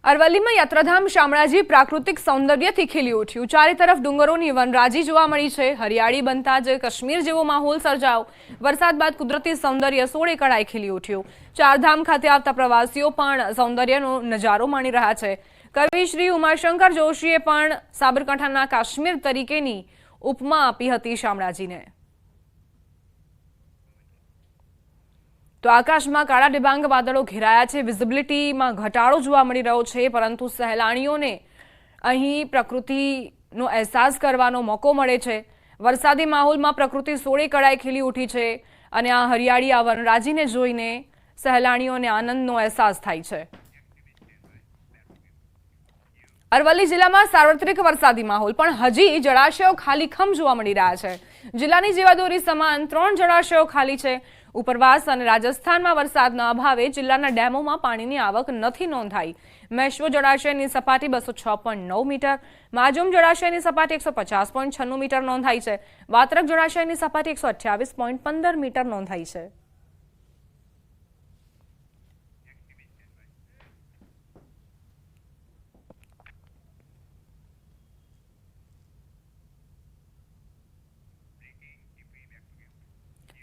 અરવલ્લી में यात्राधाम शामળાજી प्राकृतिक सौंदर्यથી ખીલી ઉઠ્યું। ચારે તરફ ડુંગરોની વનરાજી જોવા મળી છે। હરિયાળી બનતા જ કાશ્મીર જેવો માહોલ સર્જાયો। વરસાદ બાદ કુદરતી સૌંદર્ય સોળે કળાએ ખીલી ઉઠ્યું। ચારધામ ખાતે આવતા પ્રવાસીઓ પણ સૌંદર્યનો નજારો માણી રહ્યા છે। કવિ શ્રી ઉમાશંકર જોશીએ પણ સાબરકાંઠાના કાશ્મીર તરીકેની ઉપમા આપી હતી શામળાજીને। तो आकाश में काला डिबांग वादळों घेराया है। विजिबिलिटी में घटाड़ो जोवा मळी रह्यो छे, परंतु सहेलाणीओने अहीं प्रकृतिनो अहेसास करवानो मोको मळे छे। वरसादी माहोल में प्रकृति सोळे कळाए खीली उठी छे अने आ हरियाળી आ वनराजीने जोईने सहेलाणीओने आनंदनो अहेसास थाय छे। अरवली जिला में सार्वत्रिक वरसादी माहौल पण हजी जलाशयों खालीखम जोवा मळी रह्या छे। जिल्लानी जीवादोरी समान 3 जलाशयों खाली छे। उपरवास और राजस्थान में वरसादना अभावे जिल्लाना डेमों में पानी की आवक नहीं नोंधाई। मेश्વો जलाशय सपाटी 206.9 मीटर, माजूम जलाशय सपाटी 150.96 मीटर नोंधाई है। वात्रक जलाशय सपाटी 128.15 मीटर नोंधाई है।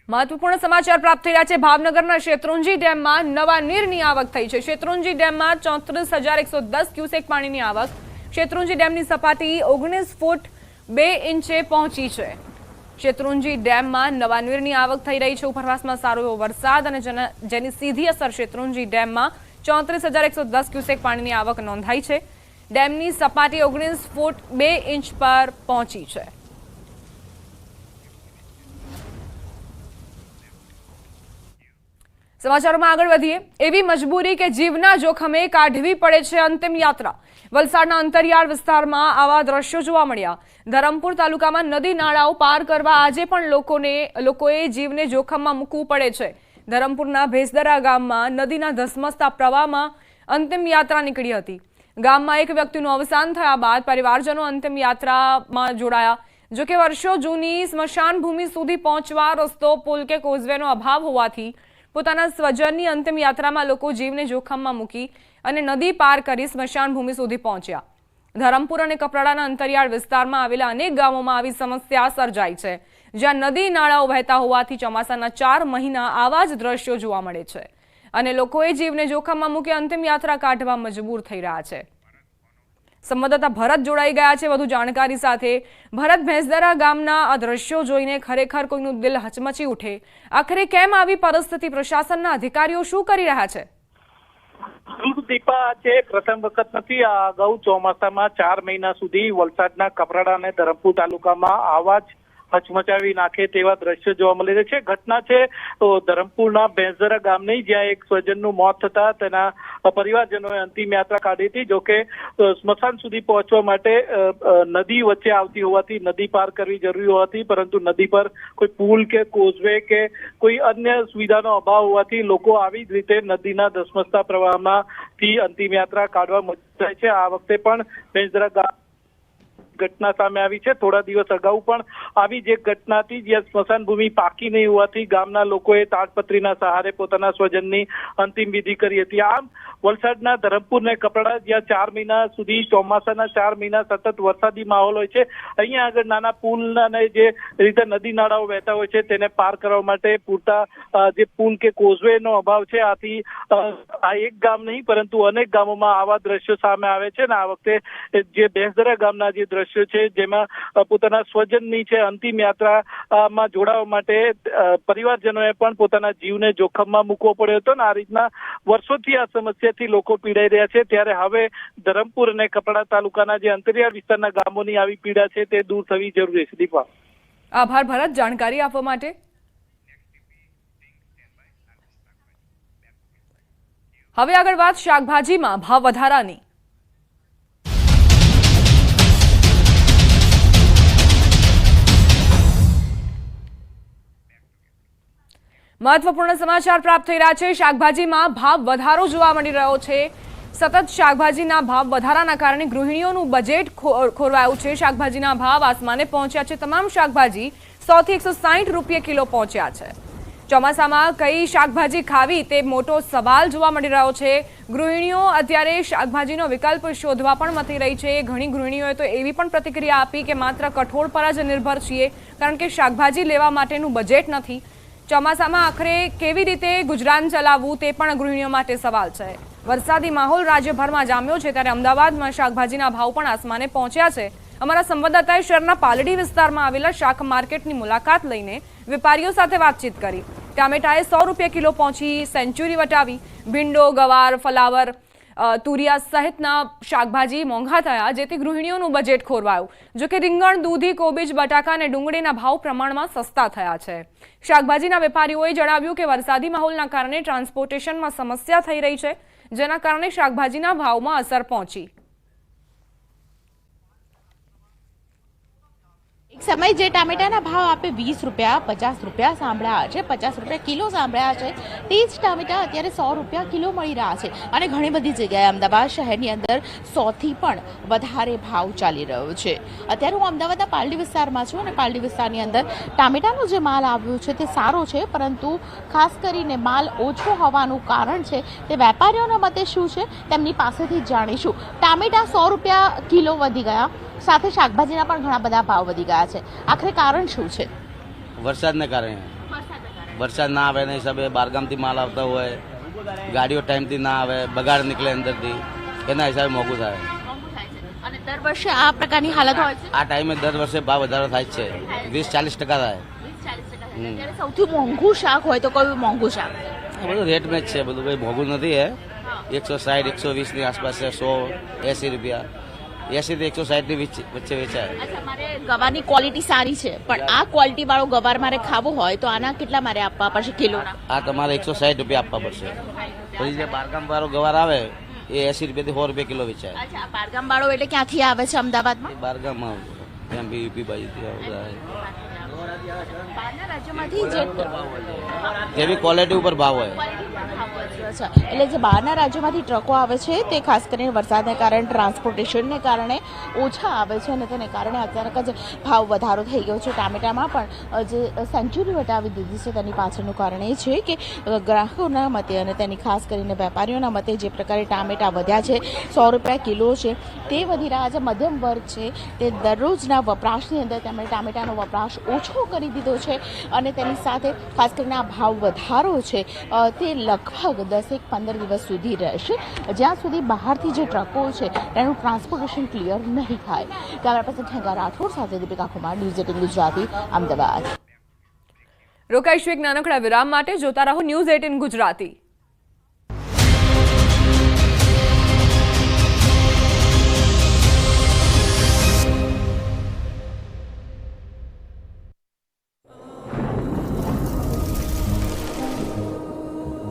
महत्वपूर्ण समाचार प्राप्त थई रह्या छे। भावनगरना शेत्रुंजी डेम में नवा नीरनी आवक थई छे। शेत्रुंजी डेम में 34,110 क्यूसेक पाणीनी आवक। शेत्रुंजी डेमनी सपाटी 19 फूट 2 इंचे पहोंची छे। शेत्रुंजी डेम में नवा नीरनी आवक थई रही छे। उपरवास में सारो एवो वरसाद अने जेनी सीधी असर शेत्रुंजी डेम में 34,110 क्यूसेक पाणीनी आवक नोंधाई छे। डेमनी सपाटी 19 फूट 2 इंच पर पहोंची छे। समाचारों में आगळ वधीए। एवी मजबूरी के जीवना जोखमे काढवी पड़े छे अंतिम यात्रा। वलसाडना अंतरियाळ विस्तारमां आवा दृश्यो जोवा मळ्या। धरमपुर तालुकामां नदी नाळाओ पार करवा आजे पण लोकोए जीवने जोखममां मूकवुं पड़े छे। धरमपुરના ભેસદરા ગામમાં નદીના ધસમસતા પ્રવાહમાં અંતિમ યાત્રા નીકળી હતી। ગામમાં એક વ્યક્તિનું અવસાન થયા બાદ પરિવારજનો અંતિમ યાત્રામાં જોડાયા। જો કે વર્ષો જૂની સ્મશાન ભૂમિ સુધી પહોંચવા રસ્તો પુલ કે કોઝવેનો અભાવ હોવાથી પોતાના સ્વજનની અંતિમ યાત્રામાં લોકો જીવને જોખમમાં મૂકી અને નદી પાર કરી સ્મશાન ભૂમિ સુધી પહોંચ્યા। ધરમપુર અને કપરાડાના અંતરિયાળ વિસ્તારમાં આવેલા અનેક ગામોમાં આવી સમસ્યા સર્જાઈ છે, જ્યાં નદી નાળાઓ વહેતા હોવાથી ચોમાસાના 4 મહિના આવા જ દ્રશ્યો જોવા મળે છે અને લોકોએ જીવને જોખમમાં મૂકી અંતિમ યાત્રા કાઢવા મજબૂર થઈ રહ્યા છે। संवाददाता भरत जोड़ाई गया है વધુ जानकारी साथे। भरत, ભેંસદરા ગામના આ દ્રશ્યો જોઈને ખરેખર કોઈનું દિલ હચમચી ઉઠે। આખરે કેમ આવી પરિસ્થિતિ? પ્રશાસનના અધિકારીઓ શું કરી રહ્યા છે? દીપા, આજે પ્રથમ વખત નથી। આ અગાઉ ચોમાસામાં 4 મહિના સુધી વલસાડના કપરાડા અને ધરમપુર તાલુકામાં આવા જ હચમચાવી નાખે તેવા દ્રશ્યો જોવા મળી રહ્યા છે। ઘટના છે તો ધરમપુરના ભેંસદરા ગામની, જ્યાં એક સ્વજનનું મોત થતા તેના પરિવારજનોએ અંતિમ યાત્રા કાઢી હતી। જો કે સ્મશાન સુધી પહોંચવા માટે નદી વચ્ચે આવતી હોવાથી નદી પાર કરવી જરૂરી હોવાથી, પરંતુ નદી પર કોઈ પુલ કે કોઝવે કે કોઈ અન્ય સુવિધાનો અભાવ હોવાથી લોકો આવી જ રીતે નદીના ધસમસતા પ્રવાહમાંથી અંતિમ યાત્રા કાઢવા મજબૂર થાય છે। આ વખતે પણ ભેંસદરા ગામ घटना सामे आवी छे। थोड़ा दिवस अगाऊ पण आवी ज एक घटना थी, ज्यां स्मशान भूमि पाकी नहीं होवाथी गामना लोकोए ताड़पत्रीना सहारे पोताना स्वजननी अंतिम विधि करी हती। आम वलसाडना धरमपुर ने कपराड़ा, ज्यां 4 महीना सुधी ચોમાસાના 4 महीना सतत वरसादी माहोल होय छे, अहींया आगळ नाना पुल अने जे रीते नदी नाळाओ वहेता होय छे तेने पार करवा माटे पूरता जे पुल के कोઝવેનો अभाव छे। आथी आ एक गाम नहीं परंतु अनेक गामोमां आवा दृश्यो सामे आवे छे। आ वखते जे ભેંસદરા ગામના જે દ્રશ્યો છે, જેમાં પોતાના સ્વજનની છે અંતિમ યાત્રામાં જોડાવા માટે પરિવારજનોએ પણ પોતાના જીવને જોખમમાં મૂકવો પડ્યો હતો। આ રીતના વર્ષોથી આ સમસ્યાથી લોકો પીડાઈ રહ્યા છે, ત્યારે હવે ધરમપુર અને કપરાડા તાલુકાના જે અંતરિયાળ વિસ્તારના ગામોની આવી પીડા છે તે દૂર થવી જરૂરી છે। દીપા, આભાર ભરત જાણકારી આપવા માટે। હવે આગળ વાત શાકભાજીમાં ભાવ વધારાની। महत्वपूर्ण समाचार प्राप्त थई रह्या छे। शाकभाजीमां भाव वधारो जोवा मळी रह्यो छे। सतत शाकभाजीना भाव वधाराना कारणे गृहिणीओनुं बजेट खोरवायुं छे। शाकभाजीना भाव आसमाने पहोंच्या छे। तमाम शाकभाजी 100 થી 160 રૂપિયા કિલો पहोंच्या छे। ચોમાસામાં કઈ શાકભાજી ખાવી તે મોટો સવાલ જોવા મળી રહ્યો છે। ગૃહિણીઓ અત્યારે શાકભાજીનો વિકલ્પ શોધવા પણ મથી રહી છે। ઘણી ગૃહિણીઓએ તો એવી પણ પ્રતિક્રિયા આપી કે માત્ર કઠોળ પર જ નિર્ભર છીએ કારણ કે શાકભાજી લેવા માટેનું બજેટ નથી। ચોમાસામાં આખરે કેવી રીતે ગુજરાન ચલાવવું તે પણ ગૃહિણીઓ માટે સવાલ છે। વરસાદી માહોલ રાજ્યભરમાં જામ્યો છે ત્યારે અમદાવાદમાં શાકભાજીના ભાવ પણ આસમાને પહોંચ્યા છે। અમારા સંવાદદાતાએ શહેરના પાલડી વિસ્તારમાં આવેલા શાક માર્કેટની મુલાકાત લઈને વેપારીઓ સાથે વાતચીત કરી। ટામેટાએ 100 રૂપિયા કિલો પહોંચી સેન્ચુરી વટાવી। ભીંડો, ગવાર, ફલાવર, તુરિયા સહિતના શાકભાજી મોંઘા થયા જેથી ગૃહિણીઓનું બજેટ ખોરવાયું। જોકે રીંગણ, દૂધી, કોબીજ, બટાકા અને ડુંગળીના ભાવ પ્રમાણમાં સસ્તા થયા છે। શાકભાજીના વેપારીઓએ જણાવ્યું કે વરસાદી માહોલના કારણે ટ્રાન્સપોર્ટેશનમાં સમસ્યા થઈ રહી છે જેના કારણે શાકભાજીના ભાવમાં અસર પહોંચી। એક સમય જે ટામેટાના ભાવ આપે 20 રૂપિયા 50 રૂપિયા સાંભળ્યા છે, 50 રૂપિયા કિલો સાંભળ્યા છે, તે જ ટામેટા અત્યારે 100 રૂપિયા કિલો મળી રહ્યા છે અને ઘણી બધી જગ્યાએ અમદાવાદ શહેરની અંદર 100થી પણ વધારે ભાવ ચાલી રહ્યો છે। અત્યારે હું અમદાવાદના પાલડી વિસ્તારમાં છું અને પાલડી વિસ્તારની અંદર ટામેટાનો જે માલ આવ્યો છે તે સારો છે, પરંતુ ખાસ કરીને માલ ઓછો હોવાનું કારણ છે તે વેપારીઓના મતે શું છે તેમની પાસેથી જ જાણીશું। ટામેટા 100 રૂપિયા કિલો વધી ગયા, સાથે શાકભાજીના પણ ઘણા બધા ભાવ વધી ગયા છે। આખરે કારણ શું છે? વરસાદને કારણે। વરસાદ ના આવે એના હિસાબે બહારગામથી માલ આવતા હોય, ગાડીઓ ટાઈમથી ના આવે, બગાડ નીકળે અંદરથી, એના હિસાબે મોંઘું થાય। અને દર વર્ષે આ પ્રકારની હાલત હોય છે? આ ટાઈમે દર વર્ષે ભાવ વધારો થાય જ છે, 20-40% થાય। અત્યારે સૌથી મોંઘું શાક હોય તો કયું મોંઘું શાક? આ બધું રેટ મેચ છે, બધું કંઈ મોંઘું નથી હે। 160, 120ની આસપાસ છે, 100, 80 રૂપિયા, 80 થી 160 ની વચ્ચે વેચાય। અચ્છા, મારે ગવારની ક્વોલિટી સારી છે, પણ આ ક્વોલિટી વાળો ગવાર મારે ખાવો હોય તો આના કેટલા મારે આપવા પડશે કિલોના? આ તમારે 160 રૂપિયા આપવા પડશે। પછી જે બારગામ વાળો ગવાર આવે એ 80 રૂપિયાથી 100 રૂપિયા કિલો વેચાય। અચ્છા, આ બારગામ વાળો એટલે ક્યાંથી આવે છે અમદાવાદમાં? એ બારગામમાં એમપી, યુપી બાજુથી આવે। બહારના રાજ્યોમાંથી જેવી ક્વોલિટી ઉપર ભાવ હોય। અચ્છા, એટલે જે બહારના રાજ્યોમાંથી ટ્રકો આવે છે તે ખાસ કરીને વરસાદને કારણે, ટ્રાન્સપોર્ટેશનને કારણે ઓછા આવે છે અને તેને કારણે અચાનક જ ભાવ વધારો થઈ ગયો છે। ટામેટામાં પણ જે સેન્ચુરી વટાવી દીધી છે તેની પાછળનું કારણ એ છે કે ગ્રાહકોના મતે અને તેની ખાસ કરીને વેપારીઓના મતે જે પ્રકારે ટામેટા વધ્યા છે, 100 રૂપિયા કિલો છે, તે વધી રહ્યા છે। મધ્યમ વર્ગ છે તે દરરોજના વપરાશની અંદર તેમણે ટામેટાનો વપરાશ ઓછો કરી દીધો છે અને તેની સાથે ખાસ કરીને આ ભાવ વધારો છે તે લગભગ 10-15 દિવસ સુધી રહેશે, જ્યાં સુધી બહારથી જે ટ્રકો છે તેનું ટ્રાન્સપોર્ટેશન ક્લિયર નહીં થાય। કેમેરા પર્સન ઠેંગા રાઠોડ સાથે દીપિકા કુમાર, ન્યૂઝ 18 ગુજરાતી, અમદાવાદ। રોકાઈશું એક નાનકડા વિરામ માટે। જોતા રહો ન્યૂઝ 18 ગુજરાતી।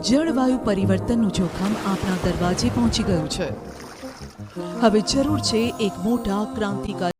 જળવાયુ પરિવર્તનનું જોખમ આપણા દરવાજે પહોંચી ગયું છે। હવે જરૂર છે એક મોટા ક્રાંતિકારી